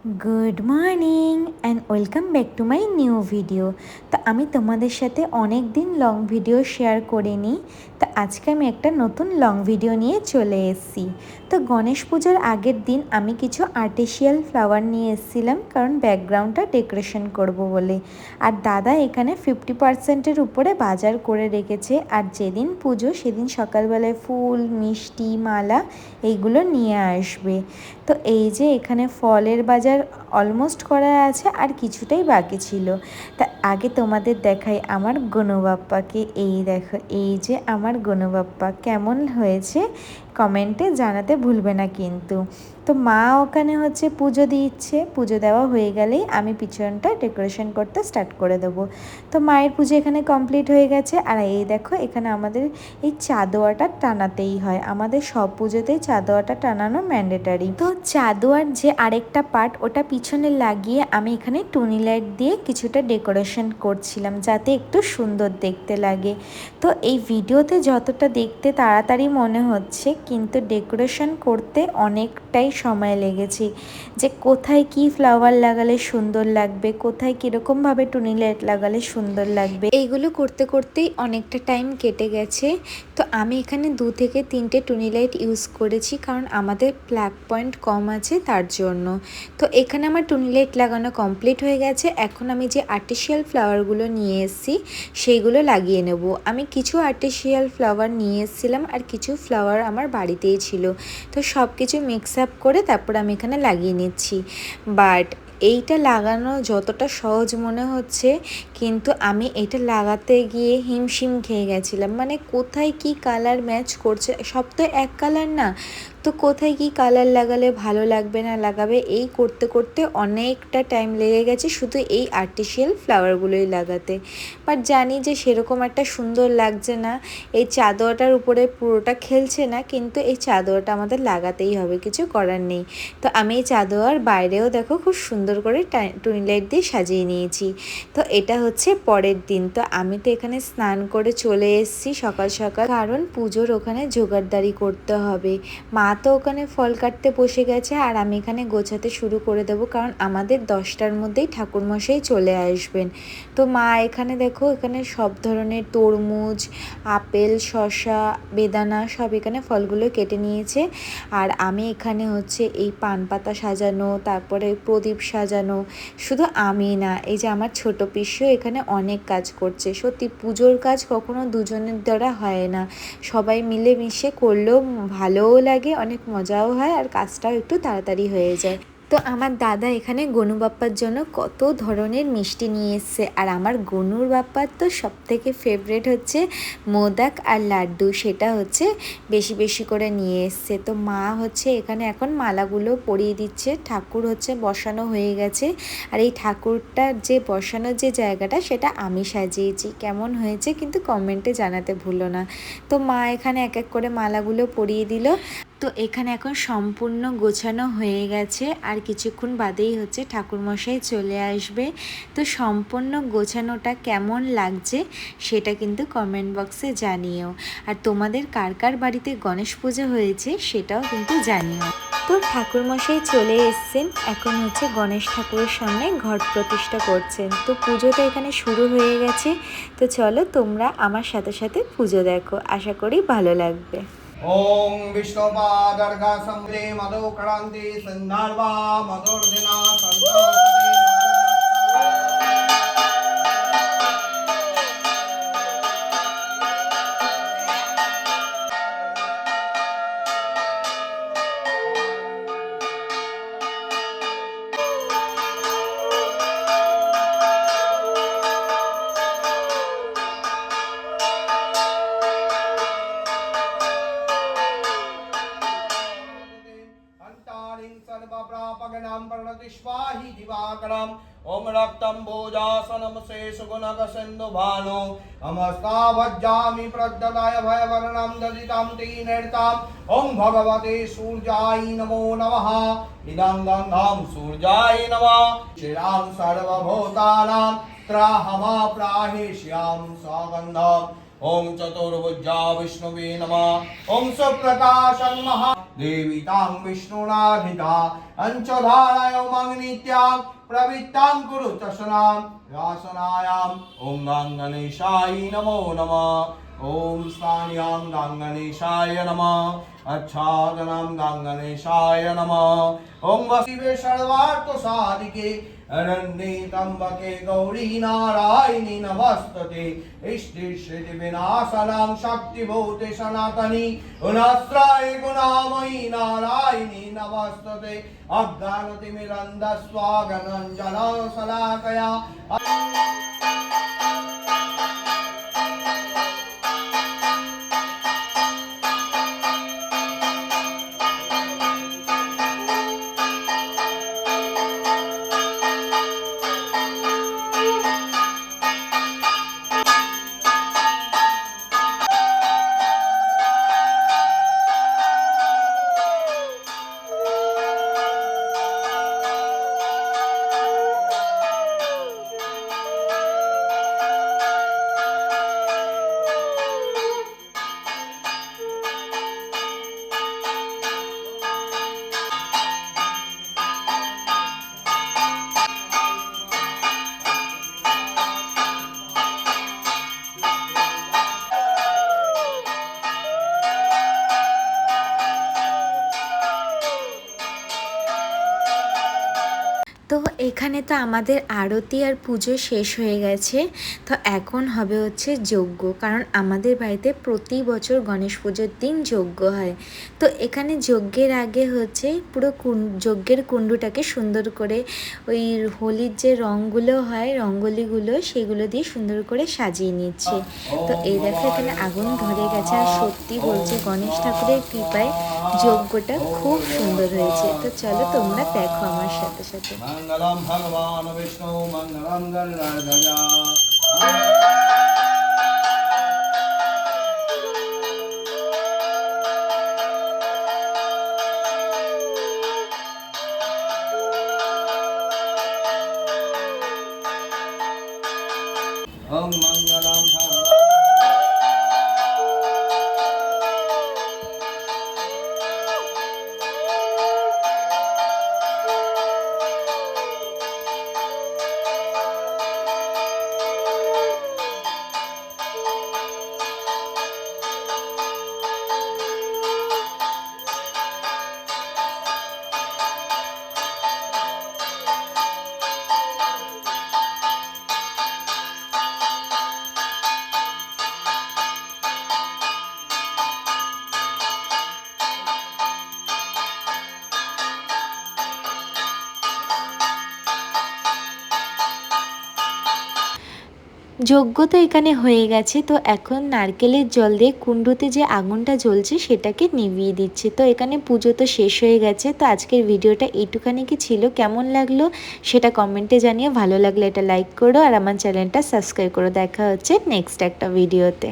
Good morning and welcome back to my new video. তো আমি তোমাদের সাথে অনেক দিন লং ভিডিও শেয়ার করিনি, তো আজকে আমি একটা নতুন লং ভিডিও নিয়ে চলে এসেছি। তো গণেশ পুজোর আগের দিন আমি কিছু আর্টিফিশিয়াল ফ্লাওয়ার নিয়ে এসেছিলাম, কারণ ব্যাকগ্রাউন্ডটা ডেকোরেশন করব বলে। আর দাদা এখানে 50%-এর উপরে বাজার করে রেখেছে, আর যেদিন পুজো সেদিন সকালবেলায় ফুল, মিষ্টি, মালা এইগুলো নিয়ে আসবে। তো এই যে এখানে ফলের বাজার অলমোস্ট করা আছে, আর কিছুটাই বাকি ছিল। তা আগে তোমাদের দেখাই আমার গনু বাপ্পাকে। এই দেখো, এই যে আমার গনু বাপ্পা কেমন হয়েছে কমেন্টে জানাতে ভুলবে না কিন্তু। তো মা ওখানে হচ্ছে পুজো দিচ্ছে, পুজো দেওয়া হয়ে গেলেই আমি পিছনটা ডেকোরেশন করতে স্টার্ট করে দেবো। তো মায়ের পুজো এখানে কমপ্লিট হয়ে গেছে। আর এই দেখো, এখানে আমাদের এই চাদোয়াটা টানাতেই হয়, আমাদের সব পুজোতেই চাদোয়াটা টানানো ম্যান্ডেটারি। তো চাদোয়ার যে আরেকটা পার্ট, ওটা পিছনে লাগিয়ে আমি এখানে টুনি লাইট দিয়ে কিছুটা ডেকোরেশন করছিলাম, যাতে একটু সুন্দর দেখতে লাগে। তো এই ভিডিওতে যতটা দেখতে তাড়াতাড়ি মনে হচ্ছে, কিন্তু ডেকোরেশন করতে অনেকটাই সময় লেগেছে। যে কোথায় কি ফ্লাওয়ার লাগালে সুন্দর লাগবে, কোথায় কীরকমভাবে টুনি লাইট লাগালে সুন্দর লাগবে, এইগুলো করতে করতেই অনেকটা টাইম কেটে গেছে। তো আমি এখানে 2 থেকে 3টে টুনি লাইট ইউজ করেছি, কারণ আমাদের প্লাগ পয়েন্ট কম আছে তার জন্য। তো এখানে আমার টুনি লাইট লাগানো কমপ্লিট হয়ে গেছে। এখন আমি যে আর্টিফিশিয়াল ফ্লাওয়ারগুলো নিয়ে এসেছি সেইগুলো লাগিয়ে নেব। আমি কিছু আর্টিফিশিয়াল ফ্লাওয়ার নিয়ে এসেছিলাম, আর কিছু ফ্লাওয়ার আমার বাড়িতেই ছিল। তো সব কিছু মিক্স আপ করে তারপর আমি এখানে লাগিয়ে নিচ্ছি। বাট এইটা লাগানো যতটা সহজ মনে হচ্ছে, কিন্তু আমি এটা লাগাতে গিয়ে হিমশিম খেয়ে গেছিলাম। মানে কোথায় কি কালার ম্যাচ করছে, সব তো এক কালার না, তো কোথায় কি কালার লাগালে ভালো লাগবে না লাগাবে, এই করতে করতে অনেকটা টাইম লেগে গেছে শুধু এই আর্টিফিশিয়াল ফ্লাওয়ারগুলোই লাগাতে। বাট জানি যে সেরকম একটা সুন্দর লাগছে না, এই চাদরটার উপরে পুরোটা খেলছে না, কিন্তু এই চাদরটা আমাদের লাগাতেই হবে, কিছু করার নেই। তো আমি এই চাদর বাইরেও দেখো খুব সুন্দর করে টুনি লাইট দিয়ে সাজিয়ে নিয়েছি। তো এটা হচ্ছে পরের দিন। তো আমি তো এখানে স্নান করে চলে এসেছি সকাল সকাল, কারণ পুজোর ওখানে জোগাড়দারি করতে হবে। মা তো ওখানে ফল কাটতে বসে গেছে, আর আমি এখানে গোছাতে শুরু করে দেবো, কারণ আমাদের 10টার মধ্যেই ঠাকুরমশাই চলে আসবেন। তো মা এখানে দেখো, এখানে সব ধরনের তরমুজ, আপেল, শসা, বেদানা সব এখানে ফলগুলো কেটে নিয়েছে। আর আমি এখানে হচ্ছে এই পান পাতা সাজানো, তারপরে প্রদীপ সাজানো, শুধু আমি না, এই যে আমার ছোট পিসিও এখানে অনেক কাজ করছে। সত্যি পুজোর কাজ কখনো দুজনের দ্বারা হয় না, সবাই মিলে মিশে করলেও ভালোও লাগে, অনেক মজাও হয়, আর কাজটাও একটু তাড়াতাড়ি হয়ে যায়। তো আমার দাদা এখানে গনু বাপ্পার জন্য কত ধরনের মিষ্টি নিয়ে এসছে, আর আমার গনুর বাপ্পার তো সবথেকে ফেভারিট হচ্ছে মোদক আর লাড্ডু, সেটা হচ্ছে বেশি বেশি করে নিয়ে এসছে। তো মা হচ্ছে এখানে এখন মালাগুলো পরিয়ে দিচ্ছে, ঠাকুর হচ্ছে বসানো হয়ে গেছে। আর এই ঠাকুরটা যে বসানোর যে জায়গাটা, সেটা আমি সাজিয়েছি। কেমন হয়েছে কিন্তু কমেন্টে জানাতে ভুলো না। তো মা এখানে এক এক করে মালাগুলো পরিয়ে দিল। তো এখানে এখন সম্পূর্ণ গোছানো হয়ে গেছে, আর কিছুক্ষণ বাদেই হচ্ছে ঠাকুরমশাই চলে আসবে। তো সম্পূর্ণ গোছানোটা কেমন লাগছে সেটা কিন্তু কমেন্ট বক্সে জানিও। আর তোমাদের কার কার বাড়িতে গণেশ পুজো হয়েছে সেটাও কিন্তু জানিও। তো ঠাকুরমশাই চলে এসছেন, এখন হচ্ছে গণেশ ঠাকুরের সামনে ঘট প্রতিষ্ঠা করছেন। তো পুজোটা এখানে শুরু হয়ে গেছে। তো চলো তোমরা আমার সাথে সাথে পুজো দেখো, আশা করি ভালো লাগবে। ओम विष्णुपादर्घा संभ्रे मधुक्रांति संदर्भा मधुर्दिना सर्वप्रापगणं प्रणतिष्वाहि दिवाकरम् ओम रक्तं भोजासनं शेषगुणकसिन्धुभानो नमस्तावज्जामि प्रद्यताय भयवर्णं ददितां तीनेर्ताम् ओम भगवते सूर्याय नमो नमः इदं गन्धं सूर्याय नमः चिरां सर्वभूतानां त्राहमा प्राहेष्यां सगन्धम् ओम चतुर्भुजा विष्णुवे नमः ओम सुप्रकाशं महा देवीतां विष्णुनाधिता अंशधाराय नित्यां प्रवृत्तां कुरु चषणां व्यासनायां ॐ गङ्गणेशाय नमो नमः ॐ स्थानीयां गङ्गणेशाय नमः अच्छादनं गङ्गणेशाय नमः ॐ वसिवे सर्वार्थसाधिके अरण्ये त्र्यम्बके गौरी नारायणी नमस्तते इष्टि श्रुति विनाशनां शक्तिभूते सनातनी गुणस्त्राय गुणामयी नारायणी नमस्तते अज्ञानतिमिरन्धस्वागनञ्जना शलाकया তো এখানে তো আমাদের আরতি আর পুজো শেষ হয়ে গেছে। তো এখন হবে হচ্ছে যজ্ঞ, কারণ আমাদের বাড়িতে প্রতি বছর গণেশ পুজোর দিন যজ্ঞ হয়। তো এখানে যজ্ঞের আগে হচ্ছে পুরো যজ্ঞের কুণ্ডটাকে সুন্দর করে ওই হোলির যে রঙগুলো হয়, রঙ্গোলিগুলো, সেগুলো দিয়ে সুন্দর করে সাজিয়ে নিচ্ছে। তো এই দেখো এখানে আগুন ধরে গেছে, আর সত্যি বলছে গণেশ ঠাকুরের কৃপায় যজ্ঞটা খুব সুন্দর হয়েছে। তো চলো তোমরা দেখো আমার সাথে সাথে। मंगलम भगवान विष्णु मंगलम गणराध्वजा ओम मंगलम भगवान যজ্ঞ তো এখানে হয়ে গেছে। তো এখন নারকেলের জল দিয়ে কুণ্ডতে যে আগুনটা জ্বলছে সেটাকে নিভিয়ে দিচ্ছে। তো এখানে পুজো তো শেষ হয়ে গেছে। তো আজকের ভিডিওটা এইটুখানি কি ছিল, কেমন লাগলো সেটা কমেন্টে জানিয়ে, ভালো লাগলে এটা লাইক করো আর আমার চ্যানেলটা সাবস্ক্রাইব করো। দেখা হচ্ছে নেক্সট একটা ভিডিওতে।